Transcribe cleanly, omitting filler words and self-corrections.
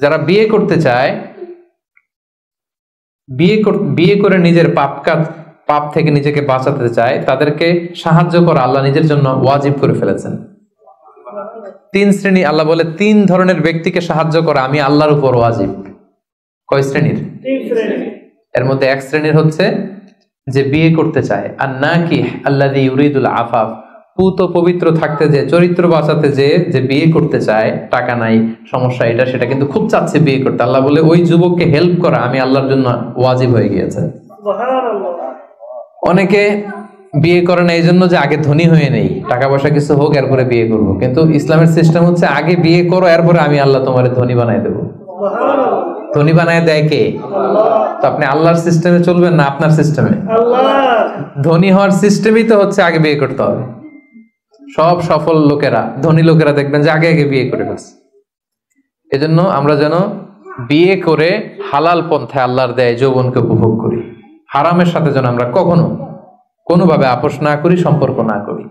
যারা বিয়ে করতে চায়, বিয়ে করে নিজের পাপ থেকে নিজেকে বাঁচাতে চায়, তাদেরকে সাহায্য করা আল্লাহ নিজের জন্য ওয়াজিব করে ফেলেছেন। 3 শ্রেণী আল্লাহ বলে, 3 ধরনের ব্যক্তিকে সাহায্য করা আমি আল্লাহর উপর ওয়াজিব। কয় শ্রেণীর? 3 শ্রেণী। এর মধ্যে 1 শ্রেণীর হচ্ছে যে বিয়ে করতে চায়, আর নাকি আল্লাযী ইউরিদুল আফাফ, পুত পবিত্র থাকতে যে, চরিত্র বাঁচাতে যে বিয়ে করতে চায়, টাকা নাই, সমস্যা এটা সেটা, কিন্তু খুব চাচ্ছে বিয়ে করতে। আল্লাহ বলে ওই যুবককে হেল্প করা আমি আল্লাহর জন্য ওয়াজিব হয়ে গিয়েছে। অনেকে বিয়ে করে না এই জন্য যে আগে ধনী হয়ে নেই, টাকা পয়সা কিছু হোক এরপরে বিয়ে করবো, কিন্তু ইসলামের সিস্টেম হচ্ছে আগে বিয়ে করো, এরপরে আমি আল্লাহ তোমার ধনী বানাই দেবো। ধনী বানায় দেয় কে? তো আপনি আল্লাহর সিস্টেমে চলবেন না আপনার সিস্টেমে? ধনী হওয়ার সিস্টেমই তো হচ্ছে আগে বিয়ে করতে হবে। সব সফল লোকেরা, ধনী লোকেরা দেখবেন যে আগে আগে বিয়ে করে ফেলছে। এজন্য আমরা যেন বিয়ে করে হালাল পন্থায় আল্লাহর দেয় যৌবনকে উপভোগ করি। হারামের সাথে যেন আমরা কখনো কোনোভাবে আপোষ না করি, সম্পর্ক না করি।